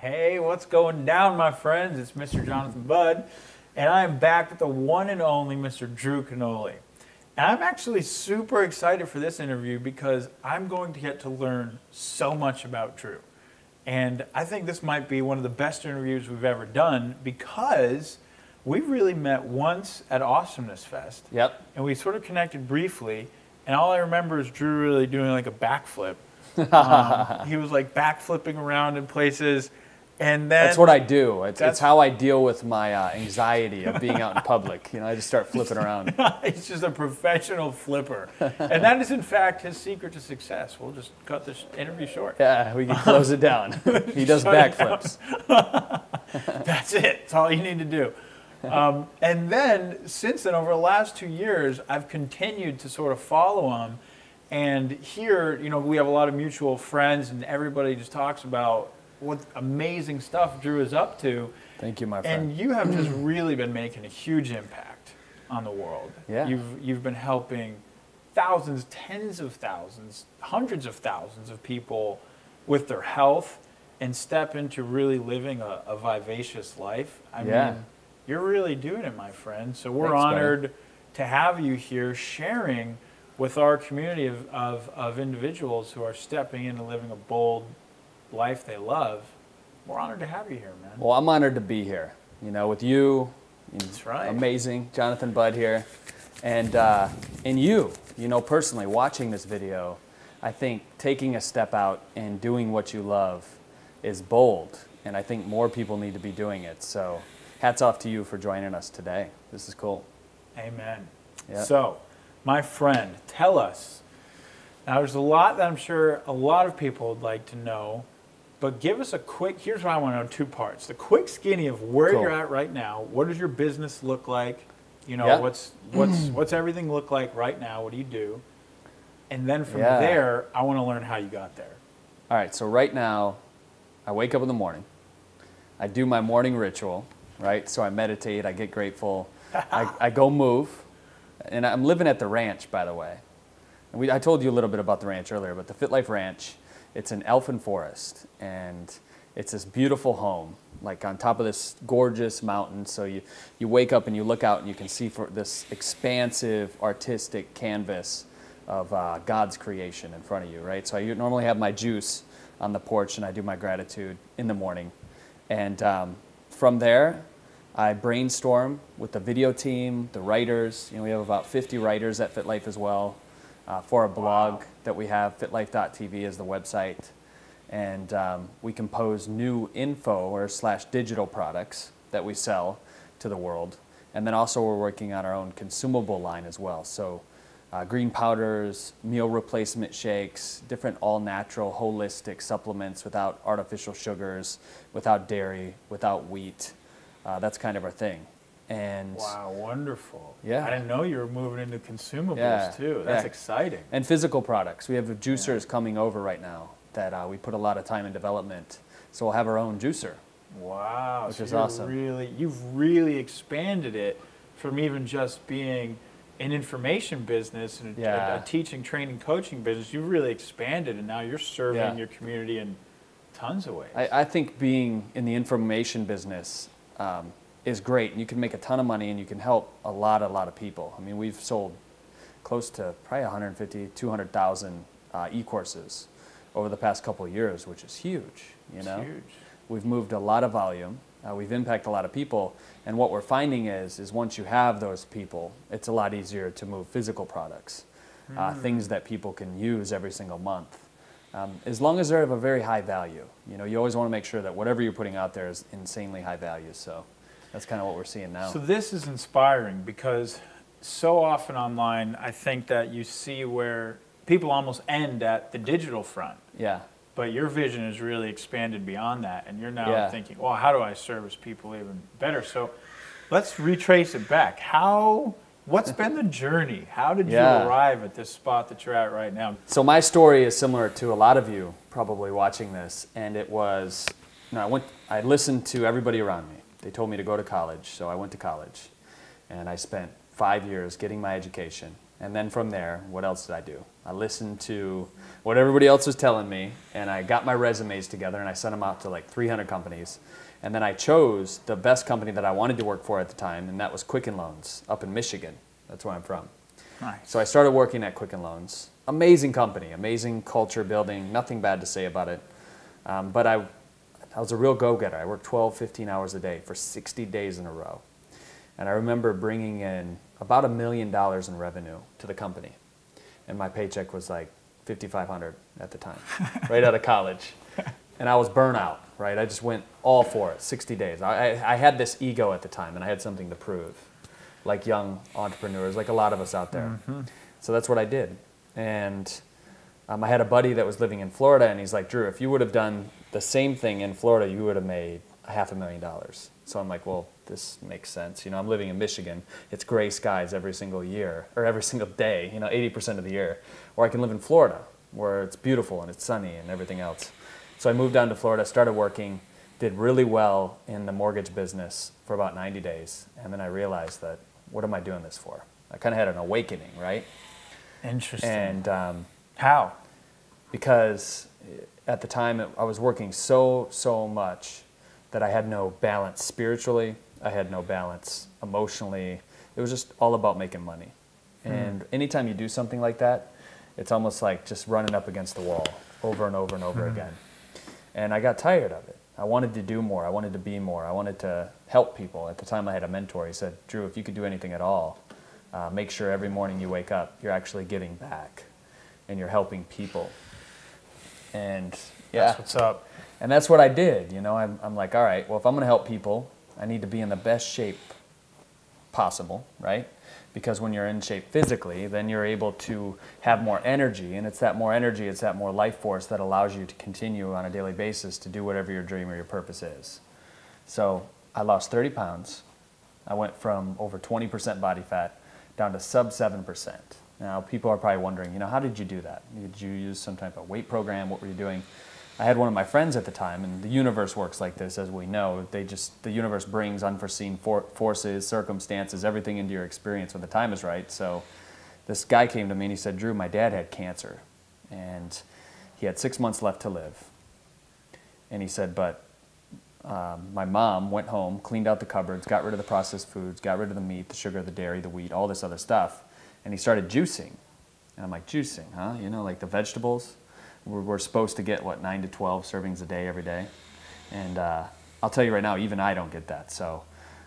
Hey, what's going down, my friends? It's Mr. Jonathan Budd, and I'm back with the one and only Mr. Drew Canole. And I'm actually super excited for this interview because I'm going to get to learn so much about Drew. And I think this might be one of the best interviews we've ever done because we really met once at Awesomeness Fest. Yep. And we sort of connected briefly, and all I remember is Drew really doing like a backflip. He was like backflipping around in places. And then that's what I do. It's how I deal with my anxiety of being out in public. You know, I just start flipping around. He's just a professional flipper. And that is, in fact, his secret to success. We'll just cut this interview short. Yeah, we can close it down. He does backflips. That's it. That's all you need to do. And then, since then, over the last 2 years, I've continued to sort of follow him. And here, you know, we have a lot of mutual friends, and everybody just talks about what amazing stuff Drew is up to. Thank you, my friend. And you have just really been making a huge impact on the world. Yeah. You've been helping thousands, tens of thousands, hundreds of thousands of people with their health and step into really living a vivacious life. I mean, you're really doing it, my friend. So we're honored to have you here sharing with our community of individuals who are stepping into living a bold life they love. We're honored to have you here, man. Well, I'm honored to be here. You know, with you. That's right. Amazing, Jonathan Budd here, and you know, personally watching this video, I think taking a step out and doing what you love is bold, and I think more people need to be doing it. So, hats off to you for joining us today. This is cool. Amen. Yep. So, my friend, tell us. Now, there's a lot that I'm sure a lot of people would like to know. But give us a quick, here's what I want to know, 2 parts. The quick skinny of where you're at right now. What does your business look like? You know, what's everything look like right now? What do you do? And then from there, I want to learn how you got there. All right, so right now, I wake up in the morning. I do my morning ritual, right? So I meditate, I get grateful. I go move. And I'm living at the ranch, by the way. And I told you a little bit about the ranch earlier, but the Fit Life Ranch, it's an elfin forest, and it's this beautiful home, like on top of this gorgeous mountain. So you wake up and you look out and you can see for this expansive artistic canvas of God's creation in front of you, right? So I normally have my juice on the porch and I do my gratitude in the morning. And from there, I brainstorm with the video team, the writers. You know, we have about 50 writers at Fit Life as well. For a blog that we have, fitlife.tv is the website, and we compose new info or / digital products that we sell to the world, and then also we're working on our own consumable line as well. So green powders, meal replacement shakes, different all-natural holistic supplements without artificial sugars, without dairy, without wheat. That's kind of our thing. And wow, wonderful. Yeah. I didn't know you were moving into consumables too. That's exciting. And physical products. We have juicers coming over right now that we put a lot of time in development. So we'll have our own juicer. Wow. Which is awesome. You've really expanded it from even just being an information business and a teaching, training, coaching business. You've really expanded, and now you're serving your community in tons of ways. I think being in the information business is great, and you can make a ton of money and you can help a lot of people. I mean, we've sold close to probably 150, 200,000 e-courses over the past couple of years, which is huge. You know, it's huge. We've moved a lot of volume, we've impacted a lot of people, and what we're finding is once you have those people, it's a lot easier to move physical products, things that people can use every single month. As long as they're of a very high value. You know, you always want to make sure that whatever you're putting out there is insanely high value. So that's kind of what we're seeing now. So this is inspiring because so often online, I think that you see where people almost end at the digital front. Yeah. But your vision has really expanded beyond that, and you're now thinking, well, how do I service people even better? So let's retrace it back. What's been the journey? How did you arrive at this spot that you're at right now? So my story is similar to a lot of you probably watching this, and it was, I listened to everybody around me. They told me to go to college, so I went to college, and I spent 5 years getting my education. And then from there, what else did I do? I listened to what everybody else was telling me, and I got my resumes together, and I sent them out to like 300 companies. And then I chose the best company that I wanted to work for at the time, and that was Quicken Loans up in Michigan. That's where I'm from. Nice. So I started working at Quicken Loans. Amazing company, amazing culture building, nothing bad to say about it. But I was a real go-getter. I worked 12, 15 hours a day for 60 days in a row. And I remember bringing in about $1 million in revenue to the company. And my paycheck was like $5,500 at the time, right out of college. And I was burnout, right? I just went all for it, 60 days. I had this ego at the time, and I had something to prove, like young entrepreneurs, like a lot of us out there. Mm-hmm. So that's what I did. And I had a buddy that was living in Florida, and he's like, Drew, if you would have done the same thing in Florida, you would have made $500,000. So I'm like, well, this makes sense. You know, I'm living in Michigan. It's gray skies every single year, or every single day, 80% of the year. Or I can live in Florida, where it's beautiful and it's sunny and everything else. So I moved down to Florida, started working, did really well in the mortgage business for about 90 days. And then I realized that, what am I doing this for? I kind of had an awakening, right? Interesting. And how? Because at the time I was working so much that I had no balance spiritually. I had no balance emotionally. It was just all about making money. And anytime you do something like that, it's almost like just running up against the wall over and over and over again. And I got tired of it. I wanted to do more. I wanted to be more. I wanted to help people. At the time I had a mentor. He said, Drew, if you could do anything at all, make sure every morning you wake up, you're actually giving back and you're helping people. And yeah. That's what's up. And that's what I did. I'm like, all right, well, if I'm going to help people, I need to be in the best shape possible, right? Because when you're in shape physically, then you're able to have more energy. And it's that more energy, it's that more life force that allows you to continue on a daily basis to do whatever your dream or your purpose is. So I lost 30 pounds. I went from over 20% body fat down to sub 7%. Now, people are probably wondering, how did you do that? Did you use some type of weight program? What were you doing? I had one of my friends at the time, and the universe works like this, as we know. The universe brings unforeseen forces, circumstances, everything into your experience when the time is right. So this guy came to me and he said, Drew, my dad had cancer, and he had 6 months left to live. And he said, but my mom went home, cleaned out the cupboards, got rid of the processed foods, got rid of the meat, the sugar, the dairy, the wheat, all this other stuff, and he started juicing. And I'm like, juicing, huh? Like the vegetables? We're supposed to get, 9 to 12 servings a day every day. And I'll tell you right now, even I don't get that. So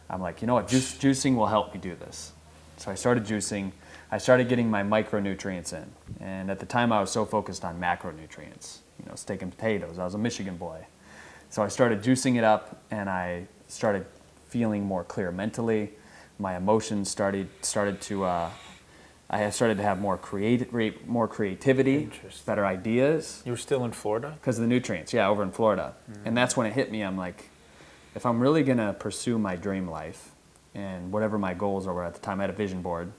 I'm like, you know what, juicing will help me do this. So I started juicing. I started getting my micronutrients in. And at the time, I was so focused on macronutrients, steak and potatoes. I was a Michigan boy. So I started juicing it up, and I started feeling more clear mentally. My emotions started to I started to have more creativity, better ideas. You were still in Florida? Because of the nutrients, yeah, over in Florida. And that's when it hit me. I'm like, if I'm really going to pursue my dream life and whatever my goals were at the time, I had a vision board,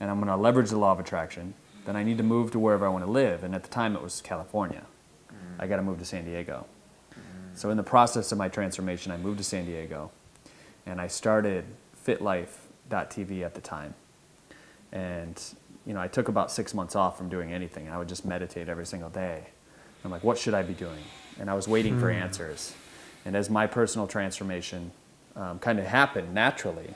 and I'm going to leverage the law of attraction, then I need to move to wherever I want to live. And at the time, it was California. I got to move to San Diego. So in the process of my transformation, I moved to San Diego, and I started FitLife.tv at the time. And, I took about 6 months off from doing anything. I would just meditate every single day. I'm like, what should I be doing? And I was waiting for answers. And as my personal transformation kind of happened naturally,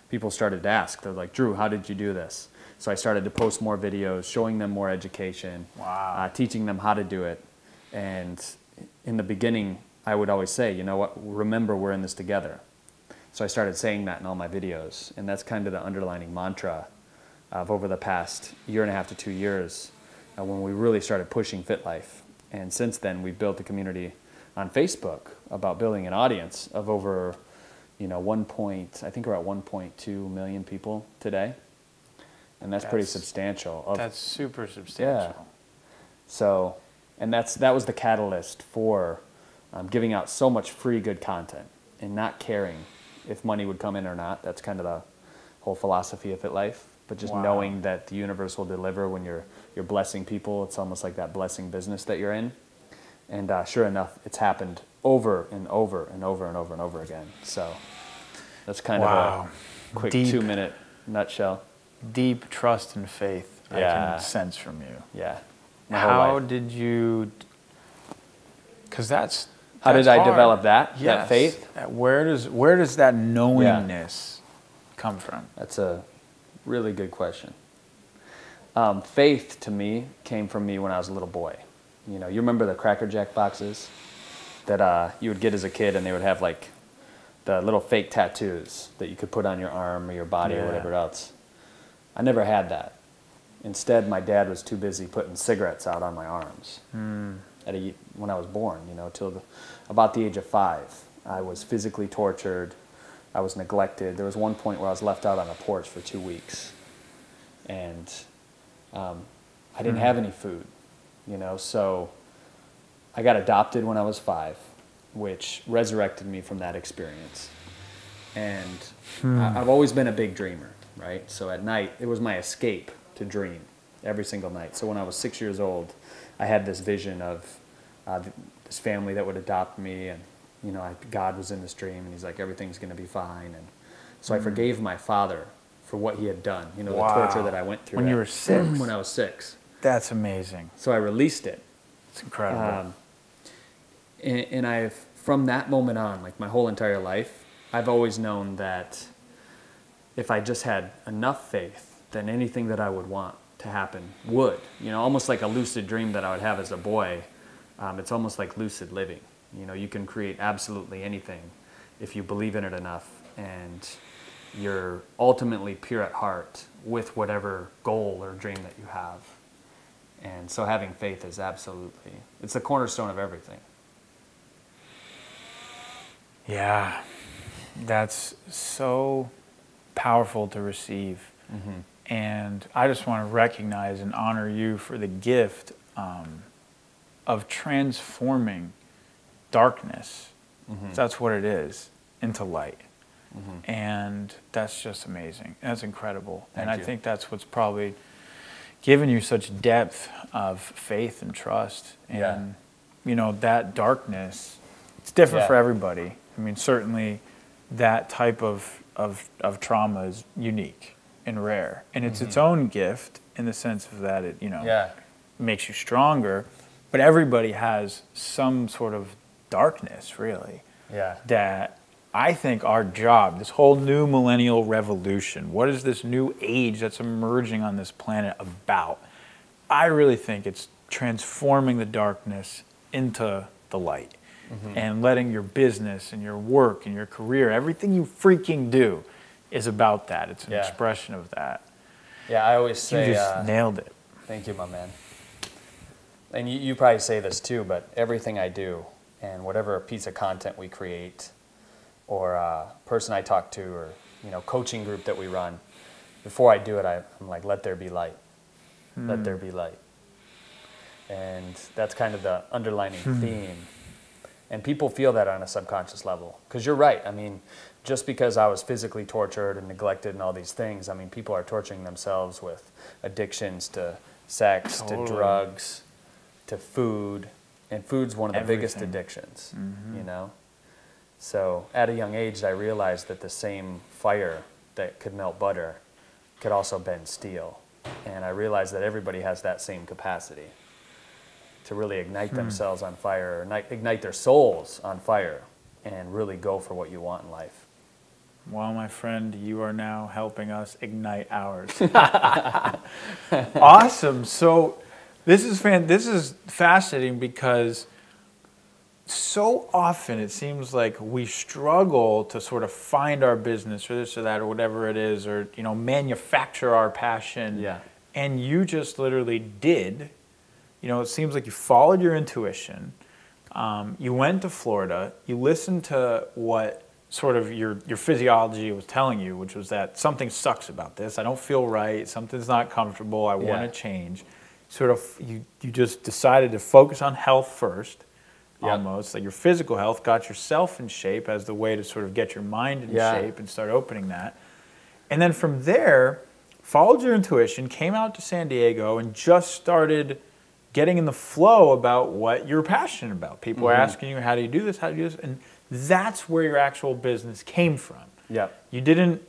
people started to ask. They're like, Drew, how did you do this? So I started to post more videos, showing them more education, teaching them how to do it. And in the beginning, I would always say, you know what, remember we're in this together. So I started saying that in all my videos. And that's kind of the underlining mantra of over the past 1.5 to 2 years when we really started pushing FitLife. And since then, we've built a community on Facebook about building an audience of over, I think we're at 1.2 million people today. And that's pretty substantial. That's super substantial. Yeah. So, and that was the catalyst for giving out so much free good content and not caring if money would come in or not. That's kind of the whole philosophy of FitLife. But just knowing that the universe will deliver when you're blessing people. It's almost like that blessing business that you're in. And sure enough, it's happened over and over and over and over and over again. So that's kind of a quick 2-minute nutshell. Deep trust and faith. I can sense from you. Yeah. How did you, because that's How did I hard. develop that? Yes. That faith? Where does that knowingness come from? That's a really good question. Faith to me came from me when I was a little boy. You know, you remember the Cracker Jack boxes that you would get as a kid, and they would have like the little fake tattoos that you could put on your arm or your body or whatever else. I never had that. Instead, my dad was too busy putting cigarettes out on my arms. When I was born, you know, till about the age of 5. I was physically tortured. I was neglected. There was one point where I was left out on a porch for 2 weeks. And I didn't have any food, you know, so I got adopted when I was 5, which resurrected me from that experience. And I've always been a big dreamer, right? So at night, it was my escape to dream every single night. So when I was 6 years old, I had this vision of this family that would adopt me, and you know, God was in this dream, and He's like, everything's going to be fine. And so I forgave my father for what he had done. You know, the torture that I went through. When you were 6? When I was 6. That's amazing. So I released it. It's incredible. And I've, from that moment on, like my whole entire life, I've always known that if I just had enough faith, then anything that I would want to happen would. You know, almost like a lucid dream that I would have as a boy. It's almost like lucid living. You know, you can create absolutely anything if you believe in it enough, and you're ultimately pure at heart with whatever goal or dream that you have. And so having faith is absolutely, it's the cornerstone of everything. Yeah, that's so powerful to receive. And I just want to recognize and honor you for the gift of transforming darkness, that's what it is, into light. And that's just amazing. That's incredible. Thank and you. I think that's what's probably given you such depth of faith and trust. And, you know, that darkness, it's different for everybody. I mean, certainly that type of trauma is unique and rare. And it's its own gift in the sense of that it, you know, makes you stronger. But everybody has some sort of darkness, really, that I think our job, this whole new millennial revolution, what is this new age that's emerging on this planet about? I really think it's transforming the darkness into the light and letting your business and your work and your career, everything you freaking do is about that. It's an expression of that. Yeah, I always say... You just nailed it. Thank you, my man. And you probably say this too, but everything I do and whatever piece of content we create or person I talk to or, you know, coaching group that we run, before I do it, I'm like, let there be light. Let there be light. And that's kind of the underlining theme. And people feel that on a subconscious level. Because you're right. I mean, just because I was physically tortured and neglected and all these things, I mean, people are torturing themselves with addictions to sex, to drugs, to food. And food's one of the biggest addictions, you know? So at a young age, I realized that the same fire that could melt butter could also bend steel. And I realized that everybody has that same capacity to really ignite themselves on fire, or ignite their souls on fire, and really go for what you want in life. Well, my friend, you are now helping us ignite ours. Awesome. So this is fascinating because so often it seems like we struggle to sort of find our business or this or that or whatever it is, or, you know, manufacture our passion. And you just literally did. You know, it seems like you followed your intuition. You went to Florida. You listened to what sort of your physiology was telling you, which was that something sucks about this. I don't feel right. Something's not comfortable. I want to change. Sort of, you just decided to focus on health first, almost. Like your physical health, got yourself in shape as the way to sort of get your mind in shape and start opening that. And then from there, followed your intuition, came out to San Diego, and just started getting in the flow about what you're passionate about. People are asking you, how do you do this? How do you do this? And that's where your actual business came from. You didn't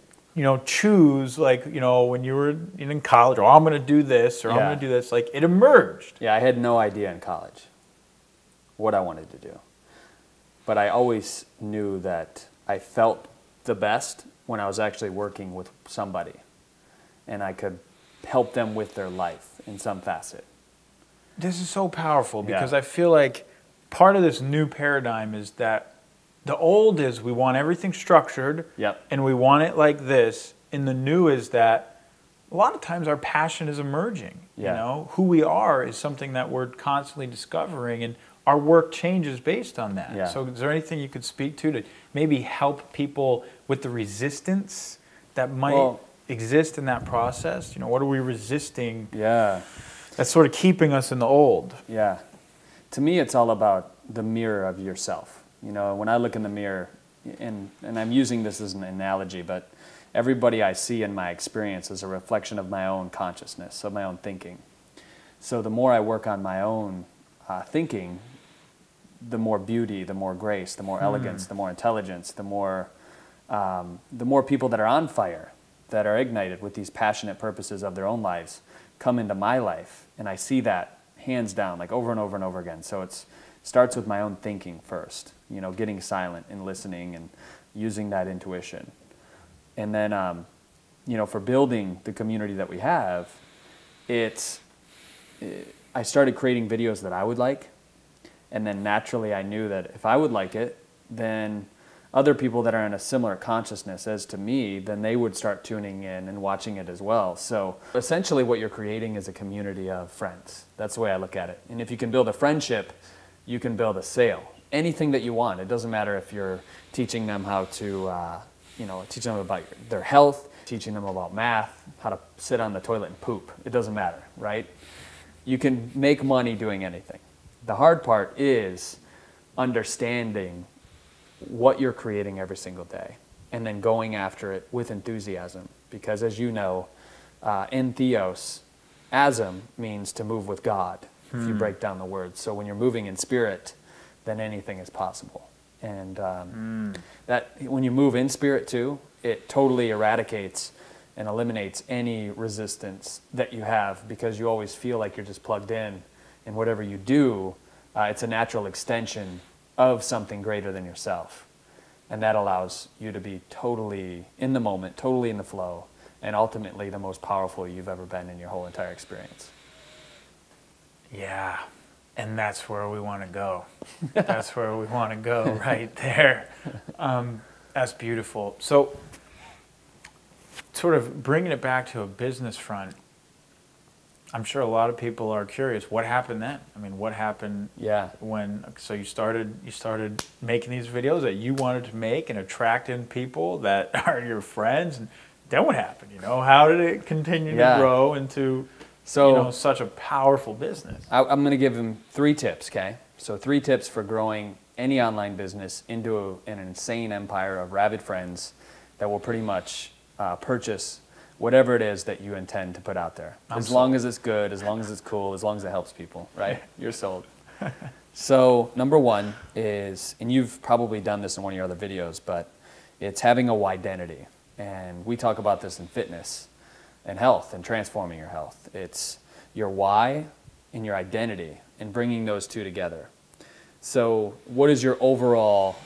choose, like, when you were in college, or I'm going to do this, or I'm going to do this, like, it emerged. Yeah, I had no idea in college what I wanted to do. But I always knew that I felt the best when I was actually working with somebody and I could help them with their life in some facet. This is so powerful because I feel like part of this new paradigm is that the old is we want everything structured and we want it like this. And the new is that a lot of times our passion is emerging. Who we are is something that we're constantly discovering, and our work changes based on that. So is there anything you could speak to maybe help people with the resistance that might exist in that process? What are we resisting that's sort of keeping us in the old? Yeah. To me, it's all about the mirror of yourself. When I look in the mirror, and I'm using this as an analogy, but everybody I see in my experience is a reflection of my own consciousness, of my own thinking. So the more I work on my own thinking, the more beauty, the more grace, the more elegance, the more intelligence, the more people that are on fire, that are ignited with these passionate purposes of their own lives come into my life. And I see that hands down, like over and over and over again. So it starts with my own thinking first, getting silent and listening and using that intuition. And then, for building the community that we have, I started creating videos that I would like. And then naturally I knew that if I would like it, then other people that are in a similar consciousness as to me, then they would start tuning in and watching it as well. So essentially what you're creating is a community of friends. That's the way I look at it. And if you can build a friendship, you can build a sale. Anything that you want. It doesn't matter if you're teaching them how to, teaching them about their health, teaching them about math, how to sit on the toilet and poop. It doesn't matter, right? You can make money doing anything. The hard part is understanding what you're creating every single day and then going after it with enthusiasm. Because as you know, in theos, asm means to move with God, if you break down the words. So when you're moving in spirit, then anything is possible. And that when you move in spirit too, it totally eradicates and eliminates any resistance that you have, because you always feel like you're just plugged in, and whatever you do, it's a natural extension of something greater than yourself. And that allows you to be totally in the moment, totally in the flow, and ultimately the most powerful you've ever been in your whole entire experience. Yeah, and that's where we want to go. That's where we want to go, right there. That's beautiful. So sort of bringing it back to a business front, I'm sure a lot of people are curious, what happened then? I mean, what happened when, so you started making these videos that you wanted to make and attracting people that are your friends, and then what happened? How did it continue to grow into such a powerful business? I'm going to give them 3 tips, okay? So 3 tips for growing any online business into an insane empire of rabid friends that will pretty much purchase whatever it is that you intend to put out there. As long as it's good, as long as it's cool, as long as it helps people, right? You're sold. So number 1 is, and you've probably done this in one of your other videos, but it's having a why-identity. And we talk about this in fitness and health and transforming your health. It's your why and your identity and bringing those 2 together. So what is your overall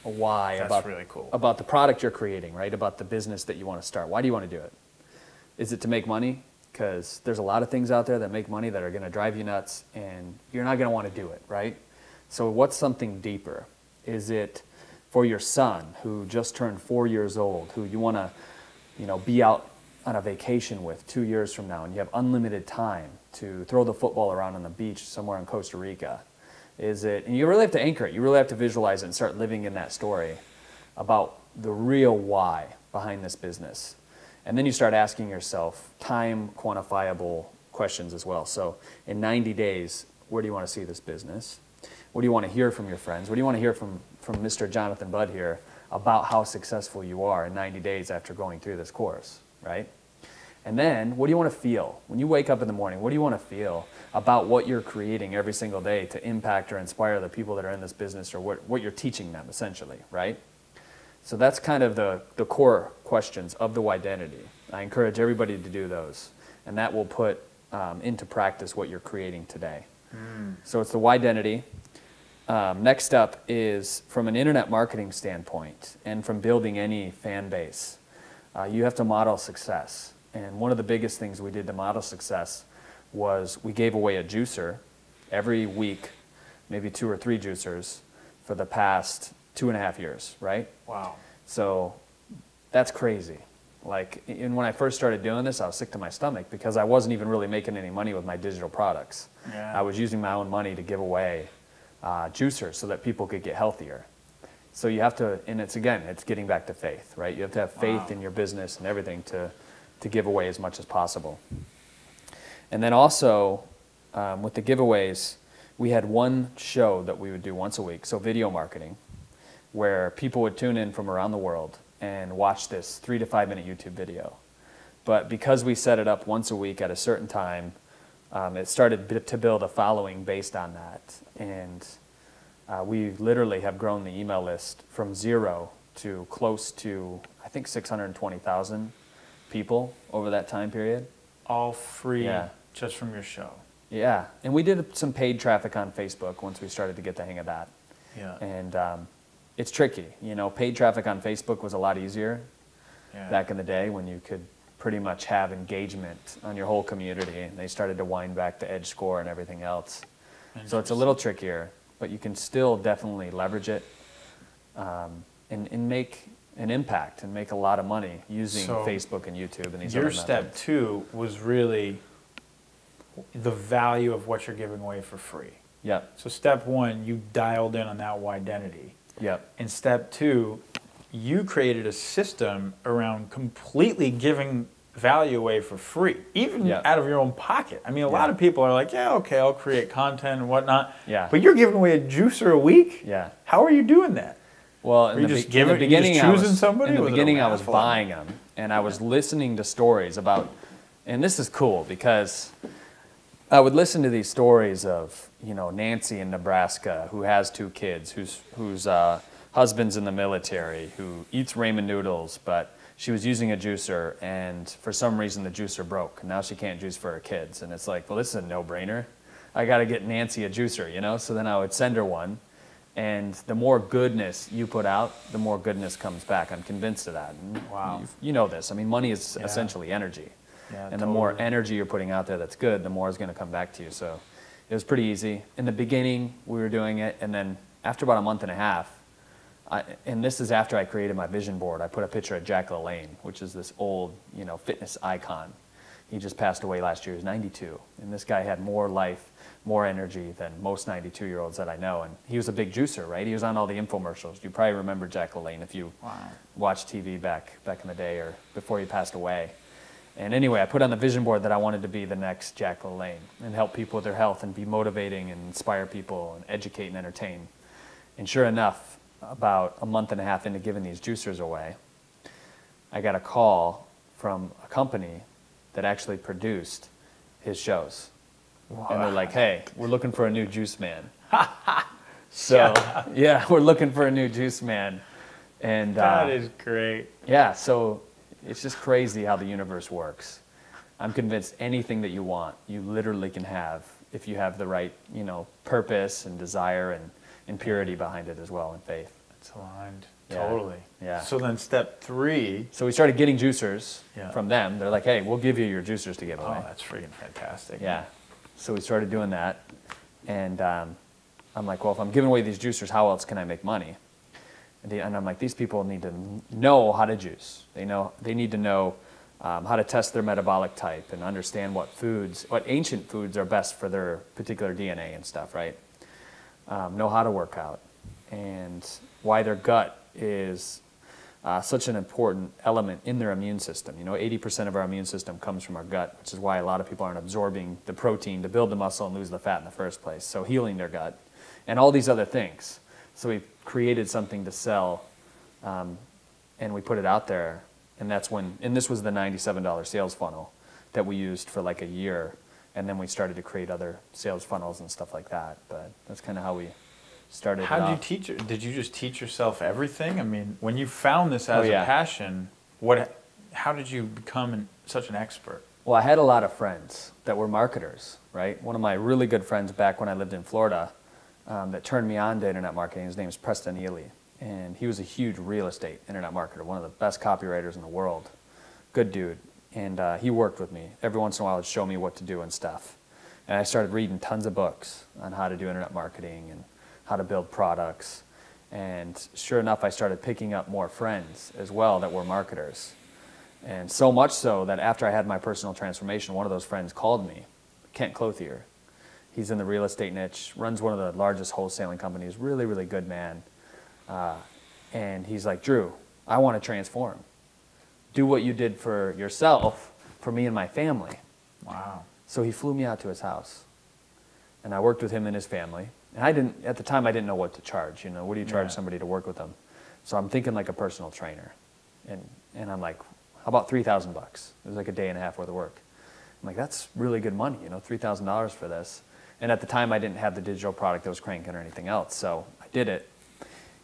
why about the product you're creating, right? About the business that you want to start. Why do you want to do it? Is it to make money? Because there's a lot of things out there that make money that are going to drive you nuts, and you're not going to want to do it, right? So what's something deeper? Is it for your son who just turned 4 years old, who you want to, be out on a vacation with 2 years from now, and you have unlimited time to throw the football around on the beach somewhere in Costa Rica? Is it, and you really have to anchor it, you really have to visualize it and start living in that story about the real why behind this business. And then you start asking yourself time quantifiable questions as well. So in 90 days, where do you want to see this business? What do you want to hear from your friends? What do you want to hear from Mr. Jonathan Budd here about how successful you are in 90 days after going through this course, right? And then what do you want to feel? When you wake up in the morning, what do you want to feel about what you're creating every single day to impact or inspire the people that are in this business, or what you're teaching them essentially, right? So that's kind of the core questions of the identity. I encourage everybody to do those, and that will put into practice what you're creating today. So it's the identity. Next up is from an internet marketing standpoint and from building any fan base, you have to model success. And one of the biggest things we did to model success was we gave away a juicer every week, maybe 2 or 3 juicers for the past 2.5 years, right? Wow. So that's crazy. Like, and when I first started doing this, I was sick to my stomach because I wasn't even really making any money with my digital products. Yeah. I was using my own money to give away juicers so that people could get healthier. So you have to, and it's again, it's getting back to faith, right? You have to have faith in your business and everything to give away as much as possible. And then also, with the giveaways, we had one show that we would do once a week, so video marketing, where people would tune in from around the world and watch this 3 to 5 minute YouTube video. But because we set it up once a week at a certain time, it started to build a following based on that. And we literally have grown the email list from 0 to close to, I think, 620,000 people over that time period. All free just from your show. Yeah, and we did some paid traffic on Facebook once we started to get the hang of that. Yeah. And it's tricky. You know, paid traffic on Facebook was a lot easier back in the day when you could pretty much have engagement on your whole community, and they started to wind back to edge score and everything else. So it's a little trickier, but you can still definitely leverage it and make an impact and make a lot of money using Facebook and YouTube and these other methods. Your step 2 was really the value of what you're giving away for free. Yep. So step 1, you dialed in on that identity. Yep. In step 2, you created a system around completely giving value away for free, even out of your own pocket. I mean, a lot of people are like, yeah, okay, I'll create content and whatnot. Yeah. But you're giving away a juicer a week? Yeah. How are you doing that? Well, in the beginning, I was raffle? buying them, and I was listening to stories about, and this is cool because I would listen to these stories of, you know, Nancy in Nebraska who has 2 kids, whose husband's in the military, who eats ramen noodles, but she was using a juicer, and for some reason the juicer broke, and now she can't juice for her kids. And it's like, well, this is a no-brainer. I got to get Nancy a juicer, you know? So then I would send her one, and the more goodness you put out, the more goodness comes back. I'm convinced of that. And wow. You know this. I mean, money is essentially energy. Yeah, and the more energy you're putting out there that's good, the more is going to come back to you. So it was pretty easy. In the beginning, we were doing it, and then after about a month and a half, and this is after I created my vision board, I put a picture of Jack LaLanne, which is this old, you know, fitness icon. He just passed away last year. He was 92, and this guy had more life, more energy than most 92-year-olds that I know. And he was a big juicer, right? He was on all the infomercials. You probably remember Jack LaLanne if you watched TV back in the day or before he passed away. And anyway, I put on the vision board that I wanted to be the next Jack LaLanne and help people with their health and be motivating and inspire people and educate and entertain. And sure enough, about a month and a half into giving these juicers away, I got a call from a company that actually produced his shows. Wow. And they're like, hey, we're looking for a new juice man. So, yeah, we're looking for a new juice man. And that is great. Yeah, so it's just crazy how the universe works. I'm convinced anything that you want, you literally can have if you have the right, you know, purpose and desire and purity behind it as well, and faith. It's aligned. Totally. Yeah. So then step 3. So we started getting juicers from them. They're like, hey, we'll give you your juicers to give away. Oh, that's freaking fantastic. Yeah. So we started doing that. And I'm like, well, if I'm giving away these juicers, how else can I make money? And I'm like, these people need to know how to juice. They need to know how to test their metabolic type and understand what ancient foods are best for their particular DNA and stuff, right? Know how to work out, and why their gut is such an important element in their immune system. You know, 80% of our immune system comes from our gut, which is why a lot of people aren't absorbing the protein to build the muscle and lose the fat in the first place. So healing their gut and all these other things. So we created something to sell, and we put it out there, and this was the $97 sales funnel that we used for like a year. And then we started to create other sales funnels and stuff like that. But that's kind of how we started. How did you teach it? Did you just teach yourself everything? I mean, when you found this as a passion, how did you become such an expert? Well, I had a lot of friends that were marketers, right? One of my really good friends back when I lived in Florida that turned me on to internet marketing, his name is Preston Ely. And he was a huge real estate internet marketer, one of the best copywriters in the world. Good dude. And he worked with me. Every once in a while, he'd show me what to do and stuff. And I started reading tons of books on how to do internet marketing and how to build products. And sure enough, I started picking up more friends as well that were marketers. And so much so that after I had my personal transformation, one of those friends called me, Kent Clothier. He's in the real estate niche, runs one of the largest wholesaling companies, really, really good man. And he's like, Drew, I want to transform. Do what you did for yourself, for me and my family. Wow. So he flew me out to his house. And I worked with him and his family. And at the time, I didn't know what to charge. You know, what do you charge somebody to work with them? So I'm thinking like a personal trainer. And I'm like, how about $3,000 bucks? It was like a day and a half worth of work. I'm like, that's really good money, you know, $3,000 for this. And at the time, I didn't have the digital product that was cranking or anything else. So I did it.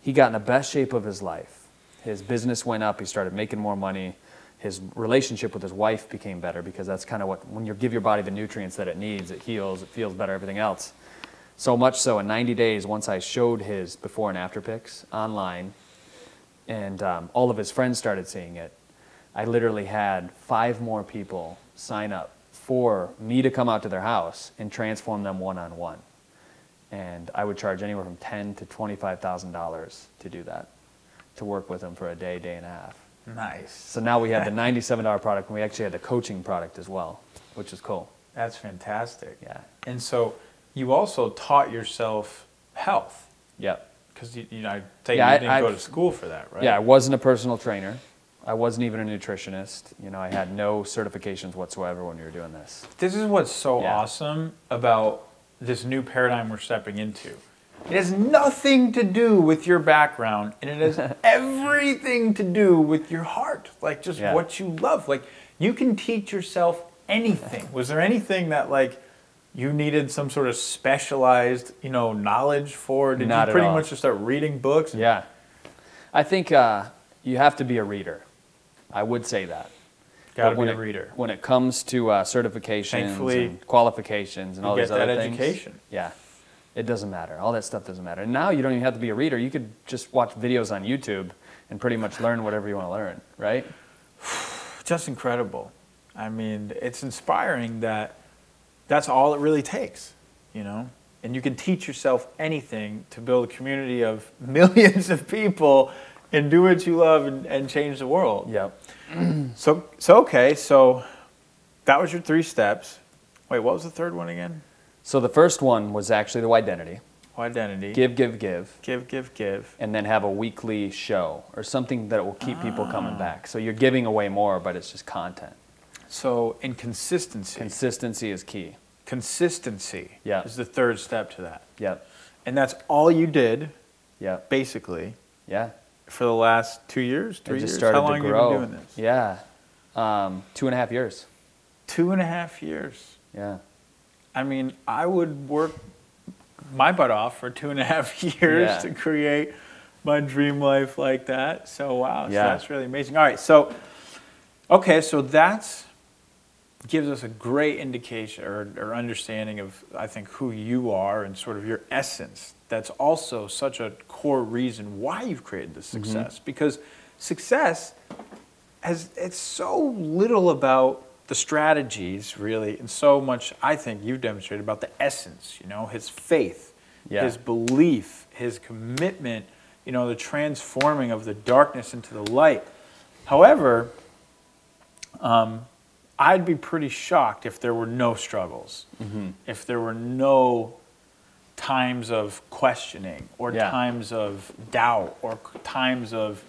He got in the best shape of his life. His business went up. He started making more money. His relationship with his wife became better because that's kind of when you give your body the nutrients that it needs, it heals, it feels better, everything else. So much so in 90 days, once I showed his before and after pics online and all of his friends started seeing it, I literally had 5 more people sign up for me to come out to their house and transform them one-on-one. And I would charge anywhere from $10,000 to $25,000 to do that, to work with them for a day, day and a half. Nice. So now we had the $97 product, and we actually had the coaching product as well, which is cool. That's fantastic. Yeah. And so you also taught yourself health. Yep. Because you didn't go to school for that, right? Yeah, I wasn't a personal trainer. I wasn't even a nutritionist. You know, I had no certifications whatsoever when we were doing this. This is what's so awesome about this new paradigm we're stepping into. It has nothing to do with your background, and it has everything to do with your heart, like just what you love. Like, you can teach yourself anything. Was there anything that, like, you needed some sort of specialized, knowledge for? Did you pretty much just start reading books? Yeah. I think you have to be a reader. I would say that. Got to be a reader. When it comes to certifications and qualifications and all these other things. Education. Yeah. It doesn't matter. All that stuff doesn't matter. And now you don't even have to be a reader. You could just watch videos on YouTube and pretty much learn whatever you want to learn, right? Just incredible. I mean, it's inspiring that that's all it really takes, And you can teach yourself anything to build a community of millions of people and do what you love and change the world. Yep. So that was your 3 steps. Wait, what was the third one again? So the first one was actually the identity. Identity. Give, give, give. Give, give, give. And then have a weekly show or something that will keep people coming back. So you're giving away more, but it's just content. So in consistency. Consistency is key. Consistency is the third step to that. Yep. And that's all you did, basically. Yeah. For the last 2 years, 3 years? Just started How long to grow. have you been doing this? Yeah. 2.5 years. 2.5 years. Yeah. I mean, I would work my butt off for 2.5 years to create my dream life like that. So, wow. So that's really amazing. All right. So that gives us a great indication or understanding of, I think, who you are and sort of your essence. That's also such a core reason why you've created this success. Because success it's so little about the strategies, really, and so much, I think, you've demonstrated about the essence, his faith, his belief, his commitment, the transforming of the darkness into the light. However, I'd be pretty shocked if there were no struggles, if there were no times of questioning or times of doubt or times of,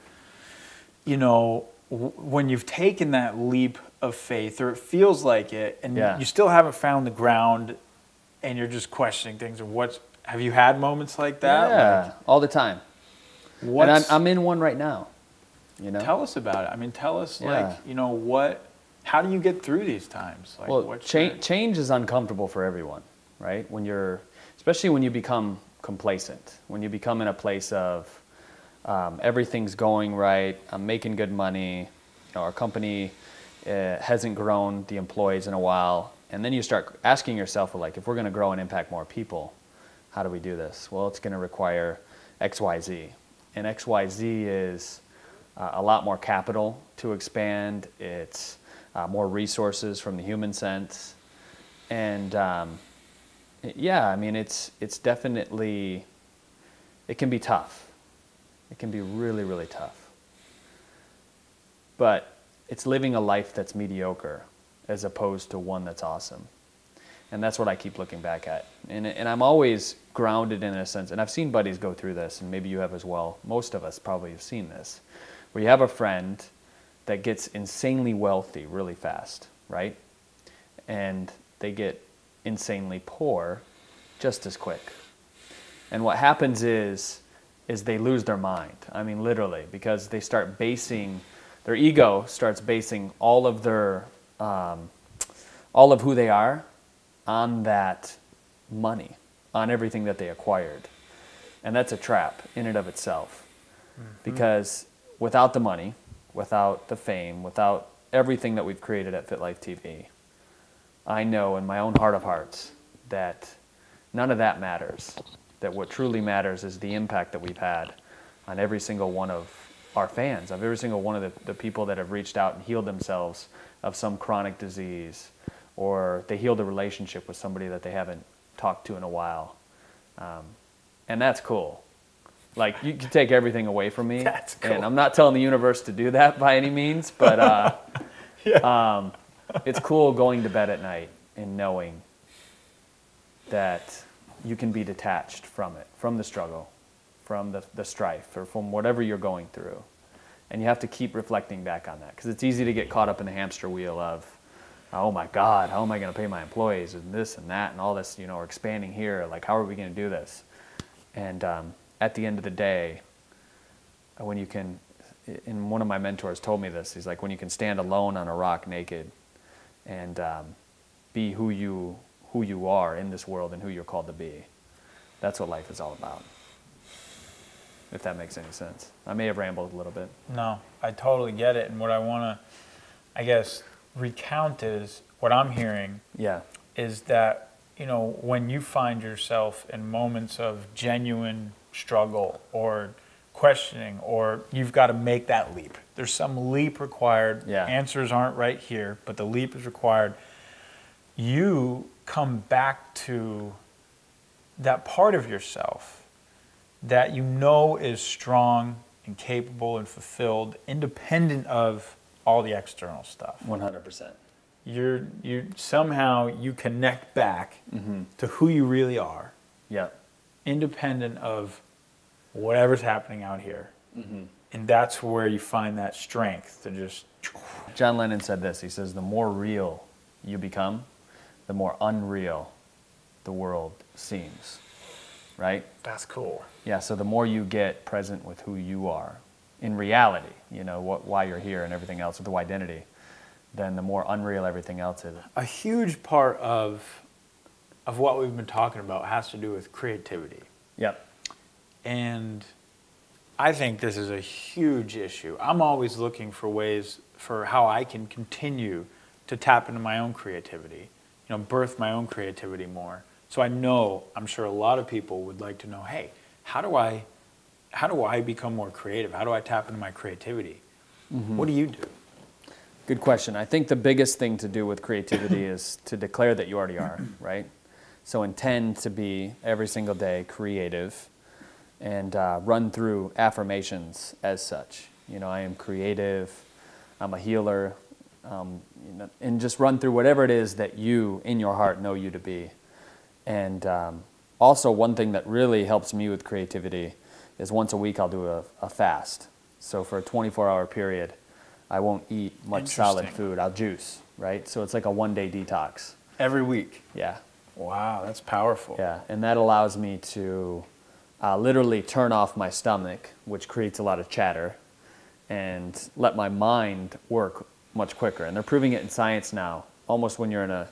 when you've taken that leap of faith, or it feels like it, and you still haven't found the ground, and you're just questioning things. And have you had moments like that? Yeah, all the time. And I'm in one right now. Tell us about it. I mean, tell us how do you get through these times? Like, well, change is uncomfortable for everyone, right? Especially when you become complacent, when you become in a place of everything's going right, I'm making good money, our company hasn't grown the employees in a while, and then you start asking yourself, well, like, if we're going to grow and impact more people, how do we do this? Well, it's going to require XYZ, and XYZ is a lot more capital to expand. It's more resources from the human sense, and yeah, I mean, it's definitely, it can be tough. It can be really, really tough. But it's living a life that's mediocre as opposed to one that's awesome. And that's what I keep looking back at. And I'm always grounded in a sense, and I've seen buddies go through this, and maybe you have as well. Most of us probably have seen this, where you have a friend that gets insanely wealthy really fast, right? And they get insanely poor just as quick. And what happens is they lose their mind. I mean, literally, because they start basing, their ego starts basing all of their, all of who they are on that money, on everything that they acquired. And that's a trap in and of itself. Mm-hmm. Because without the money, without the fame, without everything that we've created at FitLife TV, I know in my own heart of hearts that none of that matters. That what truly matters is the impact that we've had on every single one of our fans, of every single one of the people that have reached out and healed themselves of some chronic disease, or they healed a relationship with somebody that they haven't talked to in a while. And that's cool. Like, you can take everything away from me. That's cool. And I'm not telling the universe to do that by any means, but yeah. It's cool going to bed at night and knowing that you can be detached from it, from the struggle, from the strife, or from whatever you're going through. And you have to keep reflecting back on that, because it's easy to get caught up in the hamster wheel of, oh my God, how am I going to pay my employees, and this and that, and all this, you know, we're expanding here, like, how are we going to do this? And at the end of the day, when you can, and one of my mentors told me this, he's like, when you can stand alone on a rock naked and be who you are in this world and who you're called to be. That's what life is all about. If that makes any sense. I may have rambled a little bit. No, I totally get it. And what I want to, I guess, recount is what I'm hearing. Yeah. Is that, you know, when you find yourself in moments of genuine struggle or questioning, or you've got to make that leap. There's some leap required. Yeah. Answers aren't right here, but the leap is required. You come back to that part of yourself that you know is strong and capable and fulfilled, independent of all the external stuff. 100%. You somehow you connect back to who you really are. Yeah. Independent of whatever's happening out here. And that's where you find that strength to just... John Lennon said this. He says, the more real you become, the more unreal the world seems. Right? That's cool. Yeah, so the more you get present with who you are in reality, you know, why you're here and everything else, with the identity, then the more unreal everything else is. A huge part of what we've been talking about has to do with creativity. Yep. And I think this is a huge issue. I'm always looking for ways for how I can continue to tap into my own creativity, you know, birth my own creativity more. So I'm sure a lot of people would like to know, hey, how do I become more creative? How do I tap into my creativity? What do you do? Good question. I think the biggest thing to do with creativity is to declare that you already are, right? So intend to be every single day creative and run through affirmations as such. You know, I am creative, I'm a healer, you know, and just run through whatever it is that you, in your heart, know you to be. And also one thing that really helps me with creativity is once a week I'll do a fast. So for a 24-hour period, I won't eat much solid food. I'll juice, right? So it's like a one-day detox. Every week? Yeah. Wow, that's powerful. Yeah, and that allows me to literally turn off my stomach, which creates a lot of chatter, and let my mind work much quicker. And they're proving it in science now. Almost when you're in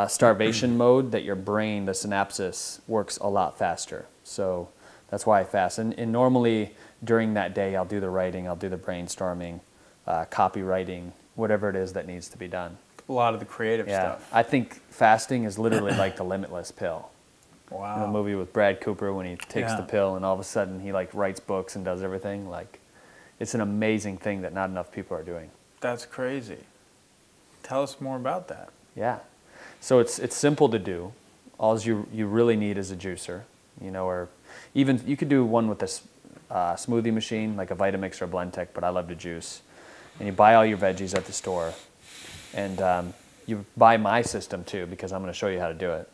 starvation mode that your brain, the synapses, works a lot faster. So that's why I fast. And normally during that day, I'll do the writing, I'll do the brainstorming, copywriting, whatever it is that needs to be done. A lot of the creative stuff. I think fasting is literally like the limitless pill. Wow. In the movie with Brad Cooper when he takes the pill and all of a sudden he like writes books and does everything. Like, it's an amazing thing that not enough people are doing. That's crazy. Tell us more about that. Yeah. So it's simple to do. All you really need is a juicer, you know, or even you could do one with a smoothie machine, like a Vitamix or a Blendtec, but I love to juice. And you buy all your veggies at the store. And you buy my system too, because I'm going to show you how to do it.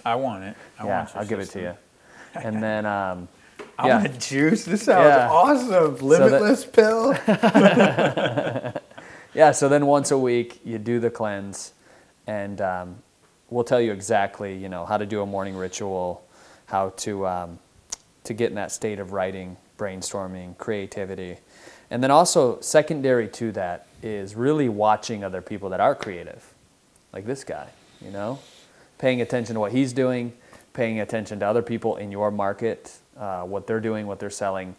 I want it. I'll give it to you. And then, I want to juice. This sounds awesome. Limitless pill. Yeah. So then once a week you do the cleanse, and we'll tell you exactly, you know, how to do a morning ritual, how to get in that state of writing, brainstorming, creativity. And then also secondary to that is really watching other people that are creative, like this guy, you know, paying attention to what he's doing, paying attention to other people in your market, what they're doing, what they're selling,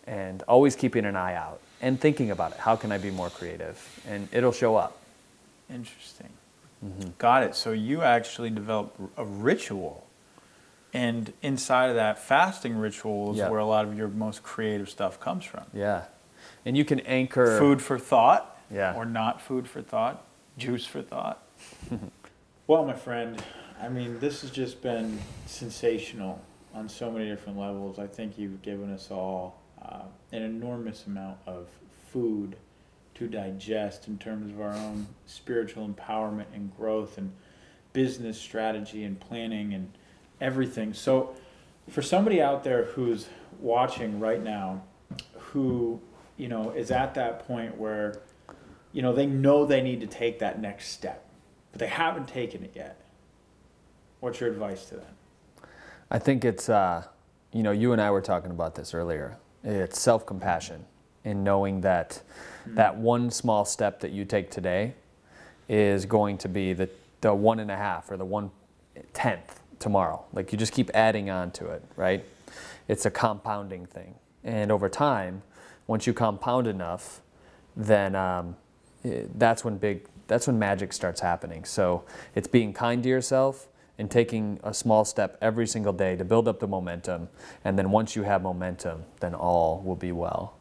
and always keeping an eye out and thinking about it. How can I be more creative? And it'll show up. Interesting. Mm-hmm. Got it. So you actually developed a ritual, and inside of that fasting ritual is where a lot of your most creative stuff comes from. Yeah. And you can anchor food for thought, yeah, or not food for thought, juice for thought. Well, my friend, I mean, this has just been sensational on so many different levels. I think you've given us all an enormous amount of food to digest in terms of our own spiritual empowerment and growth and business strategy and planning and everything. So for somebody out there who's watching right now, who, you know, is at that point where, you know they need to take that next step, but they haven't taken it yet, what's your advice to them? I think it's, you know, you and I were talking about this earlier. It's self-compassion in knowing that that one small step that you take today is going to be the 1.5 or the 1/10 tomorrow. Like, you just keep adding on to it, right? It's a compounding thing. And over time, once you compound enough, then that's when magic starts happening. So it's being kind to yourself and taking a small step every single day to build up the momentum. And then once you have momentum, then all will be well.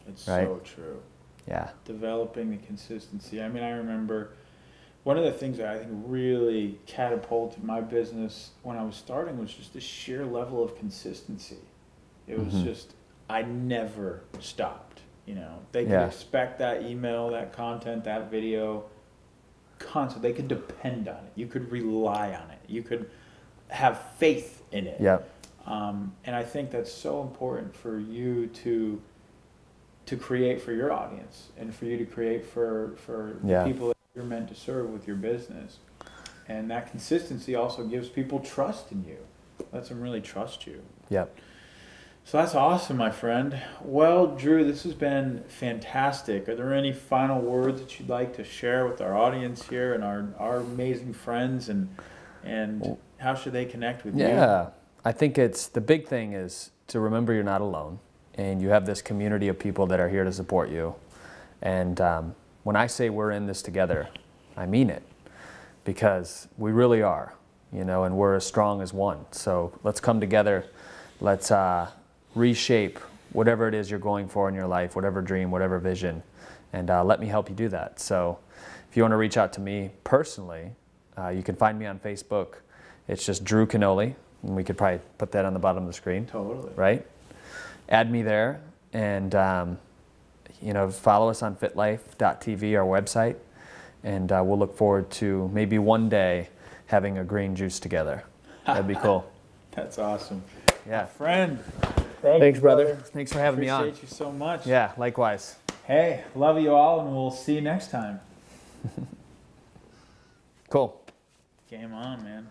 It's right? So true. Yeah. Developing the consistency. I mean, I remember one of the things that I think really catapulted my business when I was starting was just the sheer level of consistency. It was just, I never stopped. You know, they could expect that email, that content, that video, constant. They could depend on it. You could rely on it. You could have faith in it. Yep. And I think that's so important for you to create for your audience and for you to create for the people that you're meant to serve with your business. And that consistency also gives people trust in you. Lets them really trust you. Yep. So that's awesome, my friend. Well, Drew, this has been fantastic. Are there any final words that you'd like to share with our audience here and our amazing friends, and how should they connect with you? Yeah, I think the big thing is to remember you're not alone, and you have this community of people that are here to support you. And when I say we're in this together, I mean it, because we really are, you know, and we're as strong as one. So let's come together. Let's reshape whatever it is you're going for in your life, whatever dream, whatever vision, and let me help you do that. So if you want to reach out to me personally, you can find me on Facebook. It's just Drew Canole, and we could probably put that on the bottom of the screen. Totally. Right? Add me there, and you know, follow us on fitlife.tv, our website, and we'll look forward to maybe one day having a green juice together. That'd be cool. That's awesome. Yeah. Friend. Thanks, brother. Thanks for having me on. Appreciate you so much. Yeah, likewise. Hey, love you all, and we'll see you next time. Cool. Game on, man.